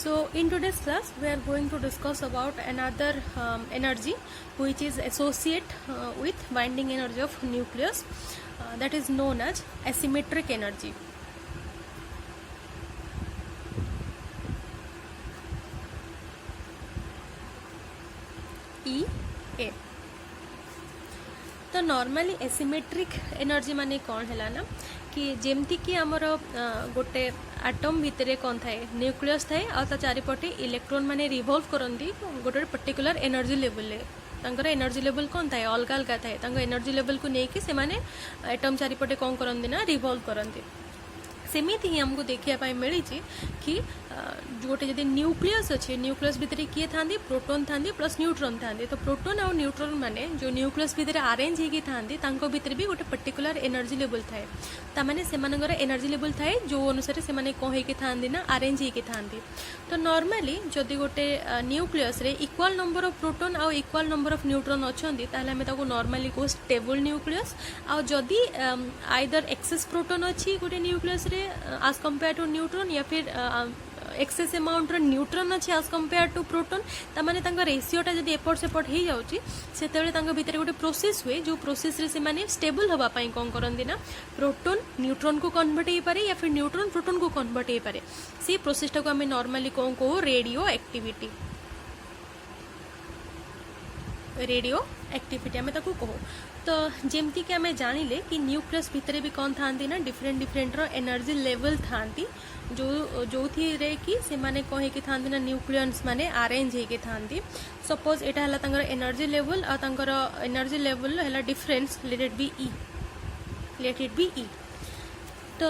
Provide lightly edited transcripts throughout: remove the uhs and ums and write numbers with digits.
So in today's class we are going to discuss about another energy which is associate with binding energy of nucleus, that is known as asymmetric energy. EA. तो normally asymmetric energy माने कौन है ना कि जेमती कि आमर गोटे atom भितर कौन थाए न्यूक्लियस थाए आ चारिपटे इलेक्ट्रॉन माने रिवॉल्व करती गोटे पर्टिकुलर एनर्जी लेवल तांकर एनर्जी लेवल कौन थाए अलग अलग थाए एनर्जी लेवल को लेकिन से माने एटम चारिपटे कौन करती ना रिवॉल्व करती सेमिति ही हमको देखा मिली कि गोटे जब न्यूक्लियस अच्छे न्यूक्लियस भितर किए था प्रोटॉन था प्लस न्यूट्रॉन था तो प्रोटॉन और न्यूट्रॉन माने जो न्यूक्लियस भितर अरेंज होती भितर भी गोटे पर्टिकुलर एनर्जी लेवल थाए तामाने सेमानकर एनर्जी लेवल थाए जो अनुसार से माने कौन होके थांदी ना अरेंज होके थांदी। तो नॉर्मली जदि गोटे न्यूक्लियस रे इक्वल नंबर ऑफ प्रोटॉन और इक्वल नंबर ऑफ न्यूट्रॉन अच्छी ताहले हमें ताको नॉर्मली को स्टेबल न्यूक्लियस आ जदि आइदर एक्सेस प्रोटॉन अच्छी गोटे न्यूक्लियस रे as compared to न्यूट्रॉन या फिर एक्सेस अमाउंट न्यूट्रॉन अच्छे as compared to प्रोटॉन तामाने तांका रेशियोटा जदि एपट सेपट हो जाउची सेतेबेले तांका भितर गोटे प्रोसेस हुए जो प्रोसेस रे से माने स्टेबल होबा पई कोन करंदी ना प्रोटॉन न्यूट्रॉन को कन्वर्ट हो पारे या फिर न्यूट्रॉन प्रोटॉन को कन्वर्ट हो पारे से प्रोसेसटा को हमें नॉर्मली कोन को रेडियो एक्टिविटी आम कहो। तो जमती कि आम जानिले कि न्यूक्लियस भितर भी कौन था ना डिफरेंट डिफरेंट एनर्जी लेवल था जो थी कि से माने कौन होके था ना न्यूक्लियस माने अरेंज होके था सपोज एटा हला तांकर एनर्जी लेवल और तांकर एनर्जी लेवल हला difference let it be E. तो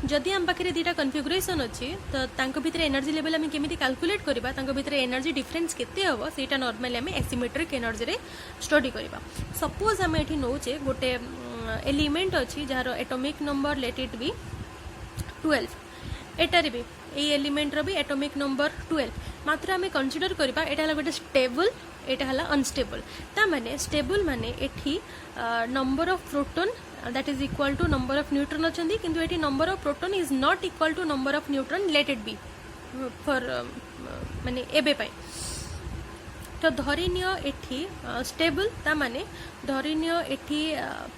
जदि आम पाखे दीटा कन्फिगुरेशन अच्छी तो तांको भितर एनर्जी लेवल आम केमिति कैलकुलेट करबा तांको भितर एनर्जी डिफरेंस केते हबो सेटा नॉर्मली आम एसिमेट्रिक एनर्जी रे स्टडी करबा। सपोज आम एठी नोचे गोटे एलिमेंट अच्छी jar atomic number late it B 12 एटारे भी ए एलिमेंट रो भी एटॉमिक नंबर 12 मात्र आम कंसीडर करबा एटा हला गोटे स्टेबल एटा हला अनस्टेबल ता माने स्टेबल माने एठी number of proton that is equal to number of neutron अच्छी किंतु eighty number of proton is not equal to number of neutron let it be for माने एबे पाई। तो धरिनियो एठी स्टेबल ता माने धरिनियो एठी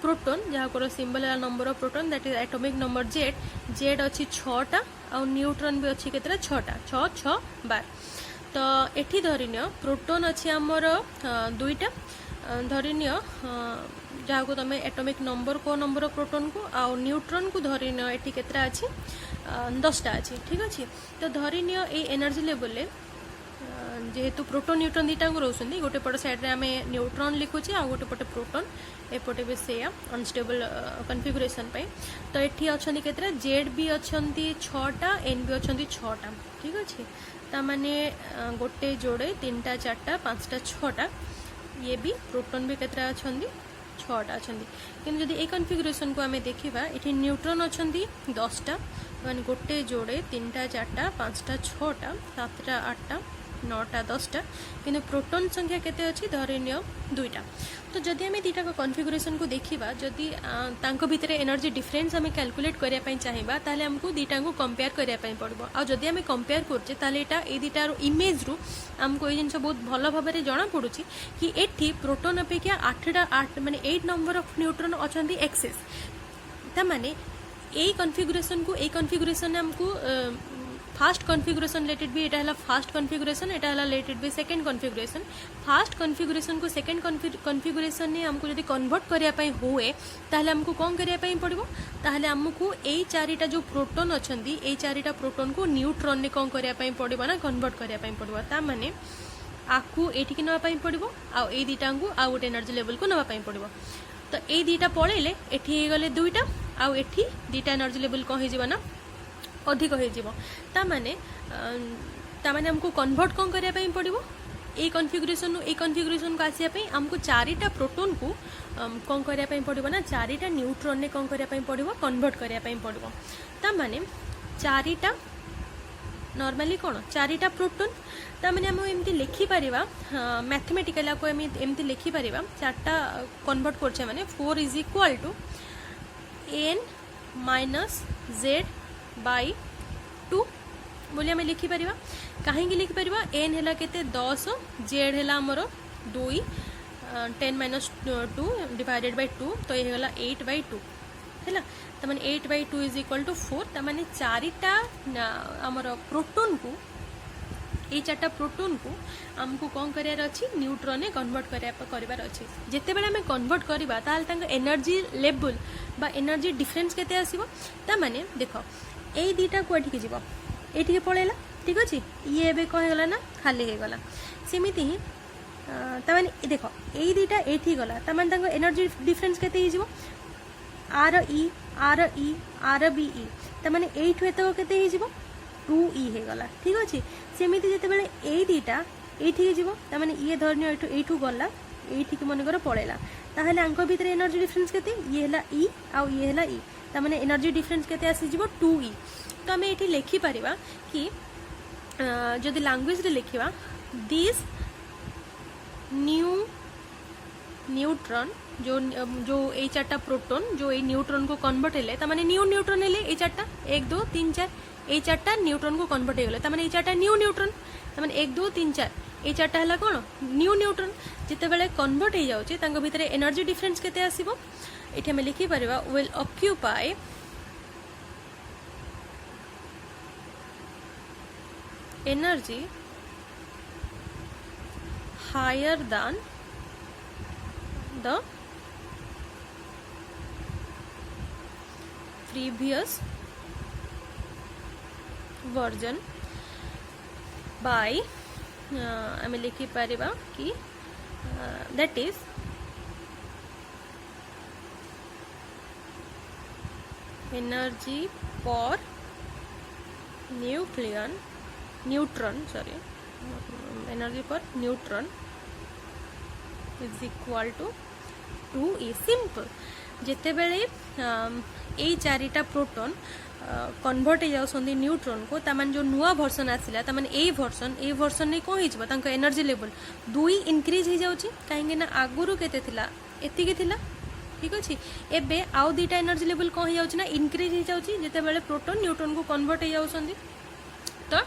प्रोटॉन जहाँ को सिंबल है number of proton that is atomic number Z अच्छी 6टा और न्यूट्रॉन भी अच्छी केतरा 6टा 6 6 12। तो एठी धरिनियो प्रोटॉन अच्छी आमर 2टा धरिनियो जहाँ को तुम एटॉमिक नंबर को नंबर ऑफ प्रोटॉन को आ न्यूट्रॉन को धरिनियो एठी केतरा अच्छी 10टा अच्छी ठीक अच्छे। तो धरिनियो ए एनर्जी लेवल जेहेतु प्रोटॉन न्यूट्रॉन दीटा को रोचंदी गोटे पट साइड रे आमे न्यूट्रॉन लिखुचे आ गोटे पटे प्रोटॉन एपटे भी से अनस्टेबल कन्फिगुरेशन पे। तो एठी अछंती केतरा जेड भी अछंती 6टा एन भी अछंती 6टा ठीक अच्छे ता माने गोटे जोड़े 3टा 4टा 5टा 6टा ये भी प्रोटॉन भी केतरा अछंती 6टा अछंती किंतु जदि ए कन्फिगुरेशन को आमे देखिबा एठी न्यूट्रॉन अछंती 10टा माने गोटे जोड़े 3टा 4टा 5टा 6टा 7टा 8टा 9टा 10टा किंतु प्रोटॉन संख्या केते अछि धरिनियो 2टा। तो जदि आमे दीटा को कन्फिगुरेशन को देखिबा जदि तांको भितरे एनर्जी डिफरेंस आमे कैलकुलेट करिया पई चाहिबा ताले हमको दीटा को कंपेयर करिया पई पड़बो आ जदि आमे कंपेयर करछे ताले एटा ए दीटार इमेज रु हमको ए जिंस बहुत भलो भाबरे जाना पडुची कि एठी प्रोटॉन अपेक्षा 8 माने 8 नंबर ऑफ न्यूट्रॉन अछंती एक्सेस ता माने ए कन्फिगुरेशन हमको fast configuration late it B एटा हला फास्ट कन्फिगुरेशन एटा हला late it B second configuration fast configuration को सेकंड कन्फिगुरेशन ने हमको यदि कन्वर्ट करिया पई होए ताहले हमको कोन करिया पई पड़िबो ताहले हमको ए चारिटा जो प्रोटॉन अछंती ए चारिटा प्रोटॉन को न्यूट्रॉन ने कोन करिया पई पड़िबो ना कन्वर्ट करिया पई पड़िबो ता माने आकु एठी नवा पई पड़िबो आ ए दीटा को आ गोटे एनर्जी लेवल को नवा पई पड़िबो। तो ए दीटा पळेले एठी हे गले 2टा आ एठी दीटा एनर्जी लेवल को हे जिवो ना अधिक हो तामाने हमको कन्वर्ट कौन करने पड़ो ए कन्फिगुरेशन को आसापी आमको 4टा प्रोटॉन को कौन करने पड़ो ना 4टा न्यूट्रॉन ने कौन करने पड़ो कन्वर्ट करने पड़ो तामाने 4टा नॉर्मली कौन 4टा प्रोटॉन तामाने हम एमती लिखिपर मैथमेटिकल को एमती लिखिपर 4टा कन्वर्ट करछे माने 4 is equal to n minus z by 2 बोली आम लिखिपर कहीं लिखिपर एन है केते 10 जेड है आमर 2 10 - 2 डिवाइडेड बाय 2 तो ये होगा 8/2 है तमें 8/2 इज इक्वल टू 4 तमें चारिटा आमर प्रोटोन को ये चार्टा प्रोटोन को आमको कौन करार अच्छी न्यूट्रॉन में कन्वर्ट करार अच्छे जिते बड़े आम कन्वर्ट करवा एनर्जी लेवल बा एनर्जी डिफरेंस केते आसीबो तामाने देखो ए दीटा कोठी जीव ये पड़ेगा ठीक अच्छे ये एवं कौन होगा ना खाली हो गला सेमती ही तामाने देखो ये दीटा ये गला तामाने एनर्जी डिफरेंस केते हो R E R E R B E तामाने एठु एतक केते हो 2e हो गला ठीक अच्छे सेमती जिते बड़े ए दीटा ये जीव तामाने ये धरनी एठु गला ये मनकर पड़ेगा ताहले आंक भितर एनर्जी डिफरेंस केते ये है ई आउ ये है ई तामाने एनर्जी डिफरेंस केते आसीजिवो 2e तो आम ये लिखिपर कि जदि लैंग्वेज रे लिखा दिस न्यूट्रॉन जो जो ये चार्टा प्रोटोन जो ये न्यूट्रॉन को कन्वर्ट हेले तामाने न्यू न्यूट्रॉन हेले ये चार्टा 1 2 3 4 ये चार्टा न्यूट्रॉन को कन्वर्ट हो गले ये चार्टा न्यू न्यूट्रॉन तामाने 1 2 3 4 ये चार्टा है कौन न्यू न्यूट्रॉन जिते बड़े कन्वर्ट हो जाउचे तांको भितर एनर्जी डिफरेंस केते आसीबो एठी हम लिखि परबा will occupy energy higher than the previous version by आम लिखिपर कि that is energy per neutron sorry energy per neutron is equal to 2e simple जिते बेले ये चारिटा प्रोटोन कन्वर्ट हो जाउछन्ती न्यूट्रॉन को तामान जो नुआ वर्जन आसिला तामान ए वर्जन ने कोन हिजबो तांको एनर्जी लेवल 2 इंक्रीज हो जाउची काहेकि ना आगुरु केते थिला एतिके थिला ठीक अच्छे एबे आउ दीटा एनर्जी लेवल कौन हो जाउची ना इंक्रीज हो जाउची जिते बेले प्रोटोन न्यूट्रॉन को कन्वर्ट हो जाउछन्ती तो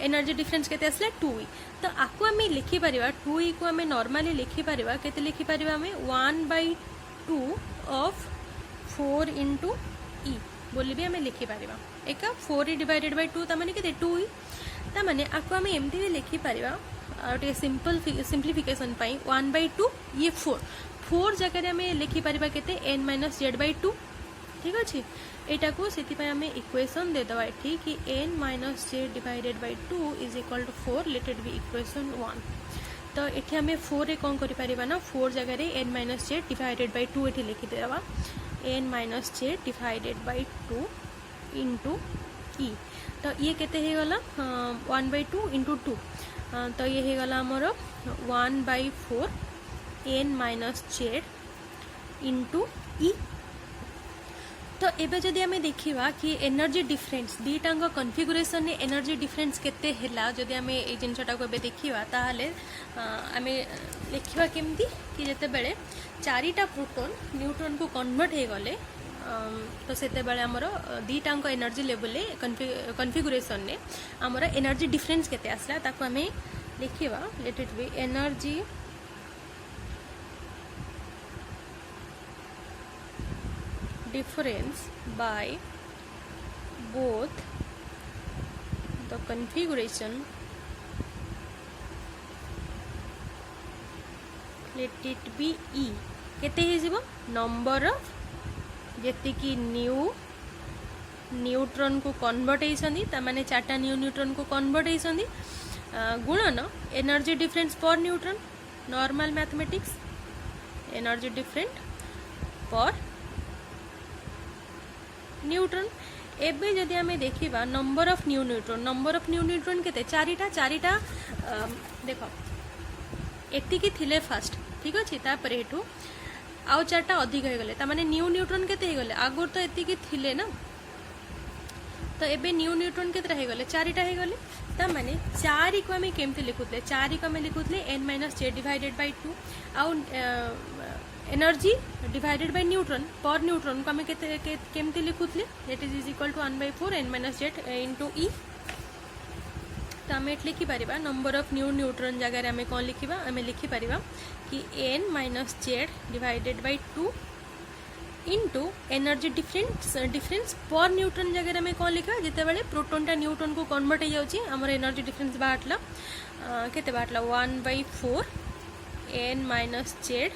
एनर्जी डिफरेंस केते आसला 2e तो आकु आम लिखिपर 2e को आम नॉर्मली लिखिपर केते लिखिपर आम 1/2 ऑफ 4 into e बोली भी आम लिखिपर एक 4e डिवाइडेड बाय 2 तामाने केते 2e तामाने आकु आम एमती भी लिखिपर आउटे सिंपल सिंप्लिफिकेशन पाई 1/2 ये 4 जगह आम लिखिपर केते n - z/2 ठीक अच्छे एटा को से आम इक्वेशन देदेवा ये कि n - z divided by 2 is equal to 4 let it be equation 1 तो ये आम 4 रे कौन कर ना 4 जगह n - z डिवाइडेड बाय 2 ये लिखिदेवा n - z divided by 2 into e तो ये केते हे गला 1/2 इंटू 2 तो ये हे गला हमर 1/4 n - z इंटू e तो एबे जदि आमे देखिबा कि एनर्जी डिफरेंस दीटांग कॉन्फ़िगरेशन ने एनर्जी डिफरेंस केते हैला जदि आमे ए जिनसटा को एबे देखिबा ताहाले आमे लिखिबा केमती कि जते बेले चारिटा प्रोटॉन न्यूट्रॉन को कन्वर्ट हे गले तो सेते बेले हमर दीटांग एनर्जी लेवल ले कॉन्फ़िगरेशन ने हमर एनर्जी डिफरेंस केते आसला ताको आमे लिखिबा let it be energy difference by both the configuration let it be e केते हे जीवो नंबर ऑफ जेति की न्यूट्रॉन को कन्वर्ट हेसंदी ता माने चारटा न्यूट्रॉन को कन्वर्ट हेसंदी गुणन energy difference per neutron normal mathematics energy different पर न्यूट्रॉन एबे जदि आमे देखिबा नंबर ऑफ न्यूट्रॉन केते चारिटा देखो एतिकी थिले फर्स्ट ठीक अछि तापर हेठू आउ चारटा अधिक हो गले ता माने न्यूट्रॉन केते हो गले आगुर तो एतिकी थिले ना तो एबे न्यूट्रॉन केते रह गले चारिटा हो गले ता माने 4 को आमे केमते लिखुतले 4 को आमे लिखुतले n - z डिवाइडेड बाय 2 आउ energy divided by neutron per neutron को आम केमती लिखुतले that is equal to 1/4 n - z into e तो आम ये लिखिपर नंबर ऑफ न्यू न्यूट्रॉन जगह आम कौन लिखा आम लिखिपर कि n minus Z divided by 2 into energy difference per neutron जगह आम कौन लिखा जिते बड़े प्रोटोनटा न्यूट्रॉन को कन्वर्ट हो जाऊँगी आमर एनर्जी डिफरेंस बाहरला केते बाहरला 1/4 n माइनस जेड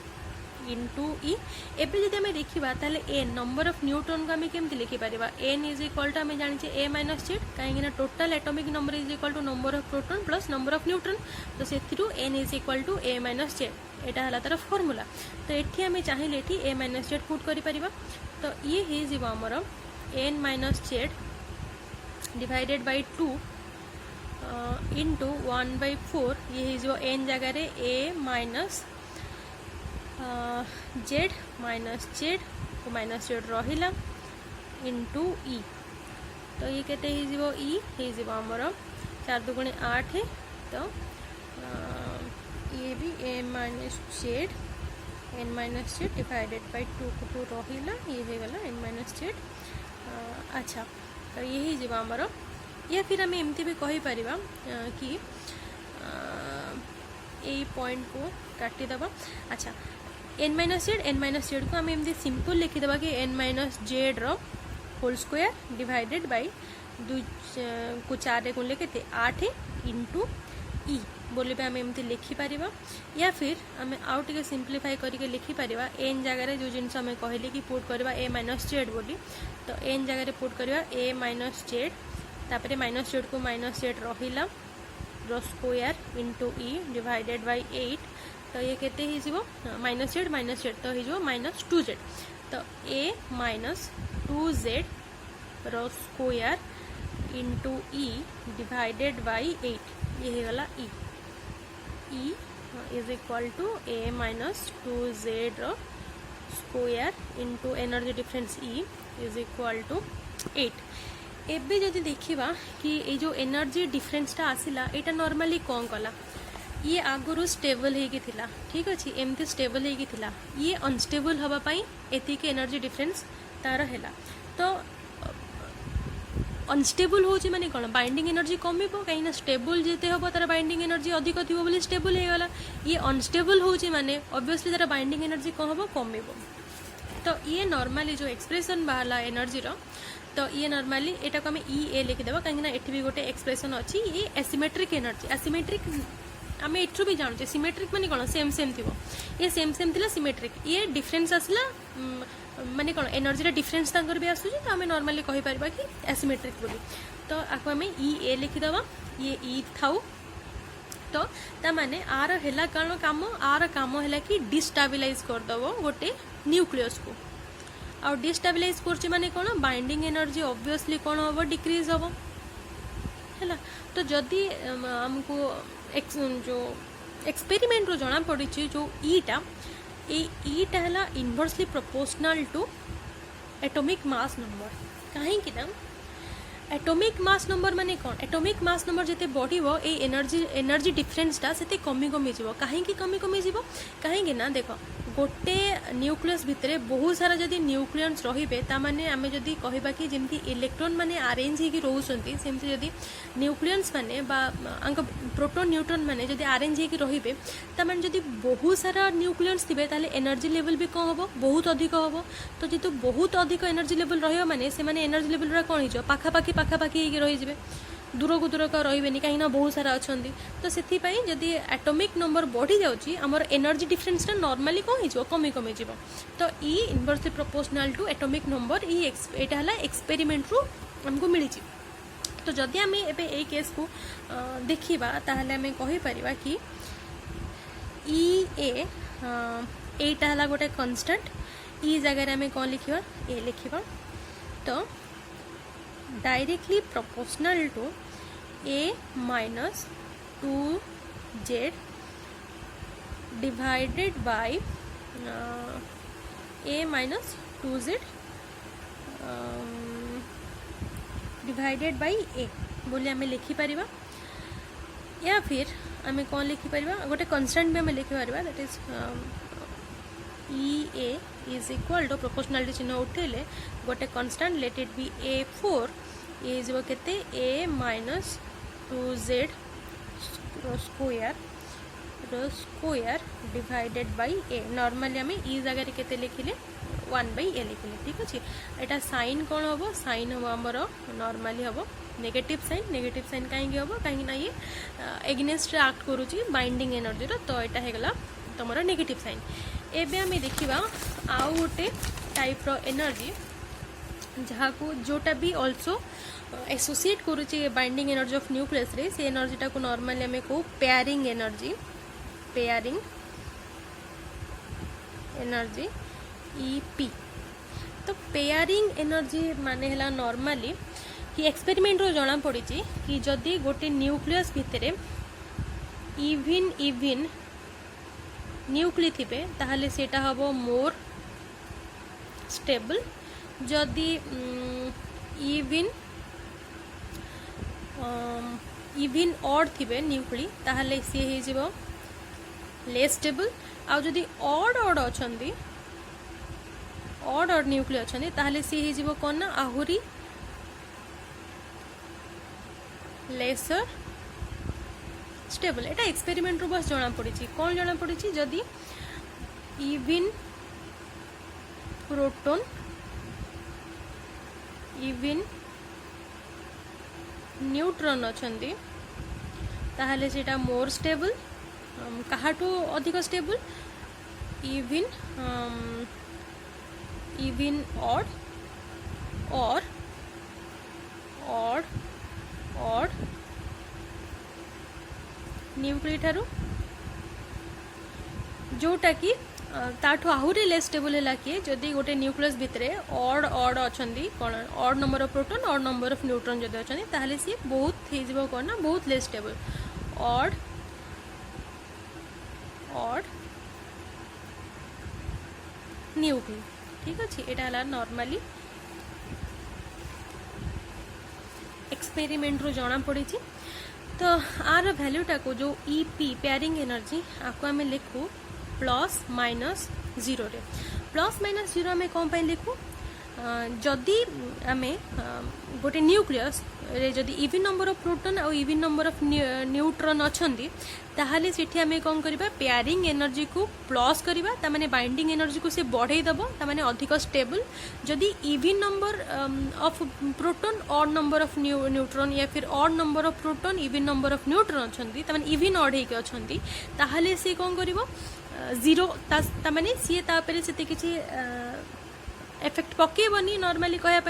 इंटू ई एबे जदि आम देखा ताले ए नंबर ऑफ न्यूट्रॉन को आम केमती लिखिपर n इज इक्वल टू आम जाने a माइनस जेड कहीं total atomic number is equal to number of proton plus number of neutron तो से n is equal to a minus Z एटा हला तार फॉर्मूला तो ये आम चाहिए ये a माइनस जेड पुट कर तो ये हो आमर n minus Z divided by 2 into 1/4 ये हो n जगार a minus Z minus Z रहिला इंटू ई तो ये केते हो ई आमर 4 दुगुणे 8 तो ये भी n minus Z divided by 2 को 2 रहिला ये हो गला n माइनस जेड अच्छा तो ये हो आमर या फिर आम एमती भी कही परिबा कि ए पॉइंट को काटिदेबा अच्छा n माइनस जेड को आम एमती सिंपल लिखिदेबा कि n minus Z rho whole square divided by 2 को 4 गुण लेके 8 इंटू ई बोले आम एमती लिखिपर या फिर आम आउ टे सिंप्लीफाई करके लिखिपर n जगह जो जिन आम कहले कि पुट करवा a माइनस जेड बोली तो n जगह पुट करवा a माइनस जेड तापर माइनस जेड को माइनस जेड रहिला रो square into E divided by 8 तो ये केते हो माइनस जेड तो हो माइनस 2z तो a minus 2z rho square into E divided by 8 ये हो गला E is equal to a minus 2z rho square into energy difference E is equal to 8 एबे जदि देखिबा कि ये जो एनर्जी डिफरेंसटा आसिला एटा नॉर्मली कौन कला ये आगुरु स्टेबल होगी थिला ठीक अच्छे एमती स्टेबल होगी थिला ये अनस्टेबल हवा पाई एतिके एनर्जी डिफरेंस तार हैला तो अनस्टेबल होची माने कोन बाइंडिंग एनर्जी कमिबो कहीं स्टेबल जेते हबो तार बाइंडिंग एनर्जी अधिक थिबो बोली स्टेबल हे गला ये अनस्टेबल होची माने ऑब्वियसली तार बाइंडिंग एनर्जी कोन हबो कमिबो तो ये नॉर्मली जो एक्सप्रेशन बाहला एनर्जी रो तो ये नॉर्मली एटा को आम ई ए लिखिदेबा कहीं एठी भी गोटे एक्सप्रेशन अच्छी ये एसिमेट्रिक एनर्जी एसिमेट्रिक आम एठू भी जानूचे सिमेट्रिक माने कोन सेम सेम थी ये सेम सेम थिला सिमेट्रिक ये डिफरेंस आसला माने कोन एनर्जी डिफरेंस तांकर भी आसुची तो आम नॉर्मली कहि परबा कि एसिमेट्रिक बोली तो आको आम ई ए लिखिदेबा ये ई थाउ तो ता माने आर हैला कारण काम आर काम हैला कि डिस्टेबिलाइज कर दबो गोटे न्यूक्लियस को और डिस्टेबिलाइज करछि माने कोन बाइंडिंग एनर्जी ऑब्वियसली कोन होबो डिक्रीज होबो हैला तो जदि हमको जो एक्सपेरिमेंट रो जना पड़ी जो ईटा ईटा हैला inversely proportional to atomic mass number कहीं कि ना एटॉमिक मास नंबर माने कौन एटॉमिक मास नंबर जिते बढ़िबो ए एनर्जी डिफरेंसटा सेते कमी कमी जीवो कहीं कमी जीवो कहीं ना देखो गोटे न्यूक्लियस भितर बहुत सारा जदि न्यूक्लियस रहिबे ता माने आमे जदि कहबा कि जेमती इलेक्ट्रॉन माने अरेंज हेकि रहउसंती सेमती जदि न्यूक्लियस माने बा अंक प्रोटॉन न्यूट्रॉन माने जदि अरेंज हेकि रहिबे ता माने जदि बहुत सारा न्यूक्लियस थिबे ताले एनर्जी लेवल भी कम होबो बहुत अधिक होबो तो जेतु बहुत अधिक एनर्जी लेवल रहियो माने से माने एनर्जी लेवल रा कोन हिजो पाखापाखी हेकि रहि जिवे दूर को दूर रही कहीं बहुत सारा अच्छा तो से जदि एटॉमिक नंबर बढ़ी जाऊँगी आमर एनर्जी डिफरेंसटा नॉर्मली कौन हो कमी कमी जीव तो ई inversely proportional to atomic number यहाँ है एक्सपेरिमेंट रू आमको मिली तो जदि आम ए केस को देखा ताहले आम कहीपर कि ई एटा है गोटे कन्स्टाट ई जगह आम कौन लिखा ए लिखा तो directly proportional to a minus 2z divided by a minus 2z divided by a बोले आम लिखिपर या फिर आम कौन लिखिपर गोटे कन्स्टांट भी आम लिखिपर that is E A is equal to proportionality चिन्ह उठेले गोटे constant late it B a4 ये जो केते a minus 2z square divided by A normally आम ई जगह केते लिखिले 1/a लिखिले ठीक अच्छे एटा साइन कौन हम साइन हम आमर नॉर्मली हम नेगेटिव साइन कहीं हम कहीं ये एग्नेस्ट एक्ट करुच्ची बाइंडिंग एनर्जी तो यहाँ होगला तुम नेगेटिव साइन एबे आम देखा आउ गोटे टाइप रो एनर्जी जहाँ को जोटा भी ऑल्सो एसोसिएट करुच्ची बाइंडिंग एनर्जी ऑफ न्यूक्लियस रे से एनर्जीटा को नॉर्मली आम कहू पेयरिंग एनर्जी ईपी तो पेयरिंग एनर्जी माने हला नॉर्मली कि एक्सपेरिमेंट रो जना पड़ी कि जदि गोटे न्यूक्लियस भितर इविन न्यूक्ली थिबे ताहले सेटा हबो मोर स्टेबल जदि इविन ऑड थिबे न्यूक्ली ताहले सी हे जिवो लेस स्टेबल आ जदि ऑड अछंदी ऑड न्यूक्ली अछंदी ताहले सी हे जिवो कोन ना आहुरी लेसर स्टेबल एटा एक्सपेरिमेंट रो बस जना पड़ी कौन जना पड़ी जदि इविन प्रोटॉन इविन न्यूट्रॉन अछंदी ताहले सेटा मोर स्टेबल काहाटू अधिक स्टेबल इविन ऑड न्यूक्ली ठारू जोटा कि ताठू आहुरी लेस स्टेबल है कि जदि गोटे न्यूक्लियस भितर ऑड अछंदी कौन odd number of proton odd number of neutron जदि अछंदी ताहले सी बहुत हो कौन ना बहुत लेस स्टेबल ऑड न्यूक्ली ठीक अच्छे यहाँ है नॉर्मली एक्सपेरिमेंट रो जना पड़ी तो आर वैल्यूटा को जो ईपी पेयरिंग एनर्जी आपको आम लिखू +-0 रे +-0 आम कौन पे लिखू जदि आम गोटे न्यूक्लियस रे जदि इविन नंबर ऑफ प्रोटॉन और इविन नंबर ऑफ न्यूट्रॉन अछंदी ताहले सेठी आम कौन करबा पेयरिंग एनर्जी को प्लस करबा ता माने बाइंडिंग एनर्जी को से बढ़ाई दबो ता माने अधिक स्टेबल जदि even number of proton odd number of neutron या फिर odd number of proton even number of neutron अछंदी ता माने इविन ऑड हेके अछंदी ताहले से कौन करिवो 0 ता माने सी ता परे सेते किछि एफेक्ट पकेबनी नॉर्मली कहया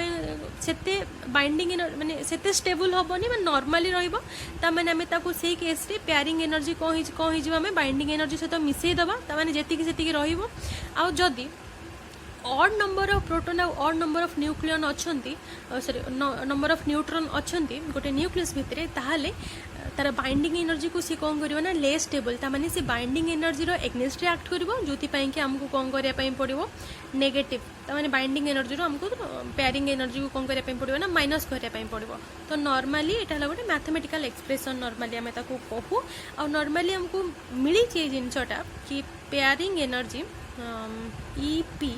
सेते बाइंडिंग माने सेते स्टेबल होबनी माने नॉर्मली रहइबो ता माने हमें ताको सेही केस रे पेयरिंग एनर्जी को ही जिवो हमें बाइंडिंग एनर्जी सहित मिसई दबा ता माने जेतिकी सेतिकी रहइबो आ जदी ऑड नंबर ऑफ प्रोटॉन और ऑड नंबर ऑफ न्यूक्लियन अछंती सॉरी नंबर ऑफ न्यूट्रॉन अछंती गोटे न्यूक्लियस भितरे ताहाले तार बाइंडिंग एनर्जी को सी कौन करिवो ना लेस स्टेबल ता माने से बाइंडिंग एनर्जी रो एग्नेस्ट रिएक्ट करिवो जोति पई कि हमको कौन करिया पई पड़िवो नेगेटिव ता माने बाइंडिंग एनर्जी रो हमको पेयरिंग एनर्जी को कौन करिया पई पड़िवो ना माइनस करिया पई पड़िवो तो नॉर्मली एटा हला गोटे मैथमेटिकल एक्सप्रेशन नॉर्मली हमें ताको कहू और नॉर्मली हमको मिली छि जिंसटा कि पेयरिंग एनर्जी ईपी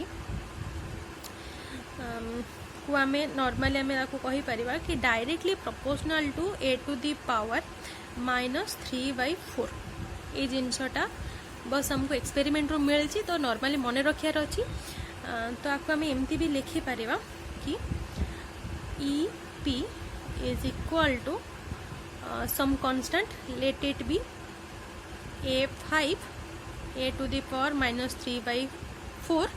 को आम नॉर्मली आम कही पारिबा कि directly proportional to a to the power -3/4 ये जिनसटा बस हमको एक्सपेरिमेंट रू मिली तो नॉर्मली मन रखार अच्छी तो आपको आम एमती भी लिखि पारिबा कि EP is equal to some constant let it be A5 a to the power -3/4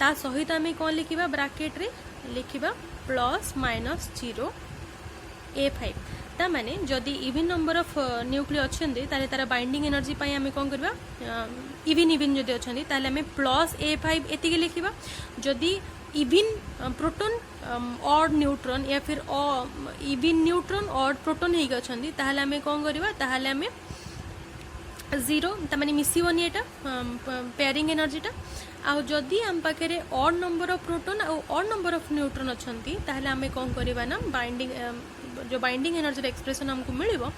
ता सहित आम कौन लिखा ब्राकेट रे लिखा +-0 A5 ता माने जदि इविन नंबर ऑफ न्यूक्लिय अच्छे तार बाइंडिंग एनर्जी पाई आम कौन करबा इविन जदि अच्छे ताले आम +A5 एतिके लिखा जदि इविन प्रोटॉन ऑड न्यूट्रॉन या फिर इविन न्यूट्रॉन ऑड प्रोटॉन हेक अच्छे ताले आम कौन करबा ताले आम 0 ताने मिसिबनी एटा पेयरिंग एनर्जीटा आउ जदि आम पाखे ऑड नंबर ऑफ प्रोटॉन और ऑड नंबर ऑफ न्यूट्रॉन अच्छी ताहले आम कौन करबा ना जो बाइंडिंग एनर्जी एक्सप्रेशन हमको मिलिबो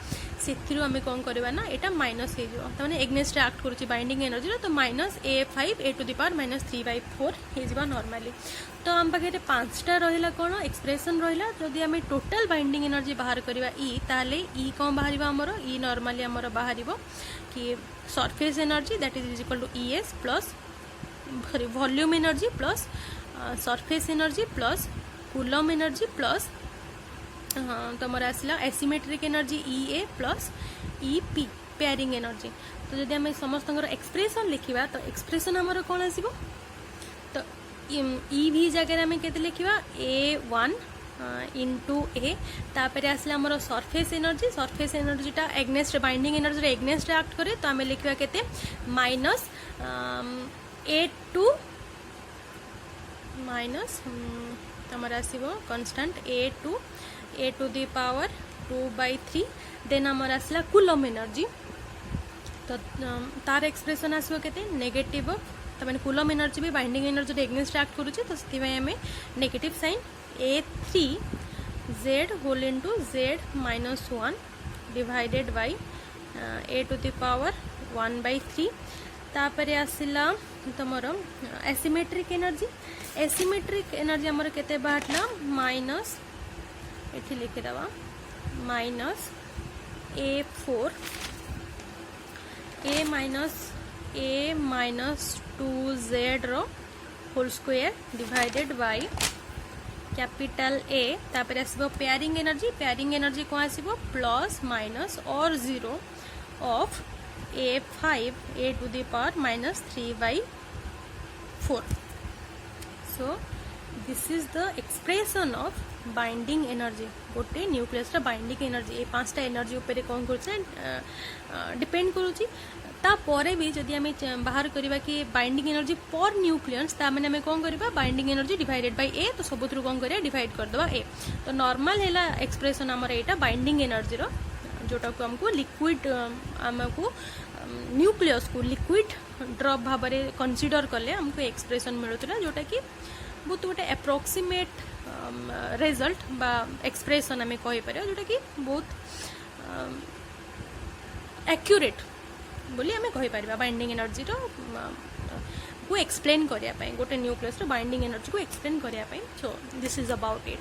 सेथिरु हमें कोन करबा ना एटा माइनस हे जो त माने एग्नेस्ट रे एक्ट करूची बाइंडिंग एनर्जी तो minus a5 a to the power -3/4 हे जिबा नॉर्मली। तो हम पाखे पांचटा रहिला कोन एक्सप्रेशन रहिला जदि हमें टोटल बाइंडिंग एनर्जी बाहर करबा ई ताले ई कोन बाहरिबा हमरो ई नॉर्मली हमरो बाहरिबो कि surface energy that is equal to ES plus volume energy plus surface energy plus coulomb energy plus तुम आसला asymmetric energy EA plus EP pairing energy. तो जदि आम समस्त एक्सप्रेशन लिखा तो एक्सप्रेशन आमर कौन आसो तो EV जगह आम के लिखा A1 इंटू A तापर आसला आमर सरफेस एनर्जीटा against binding energy against act करे तो आम लिखा के माइनस A2 माइनस तुम आसो constant A to the power 2/3 then आमर आसला कूलम एनर्जी तो तार एक्सप्रेशन आसो के नेगेटिव तमें कूलम एनर्जी भी बाइंडिंग एनर्जी एग्नेस्ट एक्ट करुचे तो से आम negative sign A3Z whole into Z-1 divided by A to the power 1/3 तापर आसला तुमर एसिमेट्रिक एनर्जी आमर केते बाहरला माइनस एठी लिखिदवा minus A4 A minus 2Z रो whole square divided by capital A तापर आसबो पेयरिंग एनर्जी को आसबो प्लस माइनस और 0 of A5 A to the power -3/4। So this is the expression of binding energy गोटे न्यूक्लियस बाइंडिंग एनर्जी ये पांचटा energy ऊपर कौन कर डिपेंड करुच्ची तापर भी जदि आम बाहर करवा कि बाइंडिंग एनर्जी पर न्यूक्लियस ताने आम कौन करवा binding energy divided by A तो सब कौन करिया डिवाइड करदे A तो नॉर्मल है एक्सप्रेशन आमर यहाँ बाइंडिंग एनर्जी जोटा को हमको लिक्विड आमको न्यूक्लियस को लिक्विड ड्रॉप भाव में कंसीडर कले हमको एक्सप्रेशन मिलूला जोटा कि बहुत गोटे एप्रोक्सीमेट रिजल्ट बा एक्सप्रेशन आम कहीपर जोटा कि बहुत एक्यूरेट बोली आम कहीपर बाइंडिंग एनर्जी को एक्सप्लेन करने गोटे न्यूक्लियस बाइंडिंग एनर्जी को एक्सप्लेन करने सो दिस इज अबाउट इट।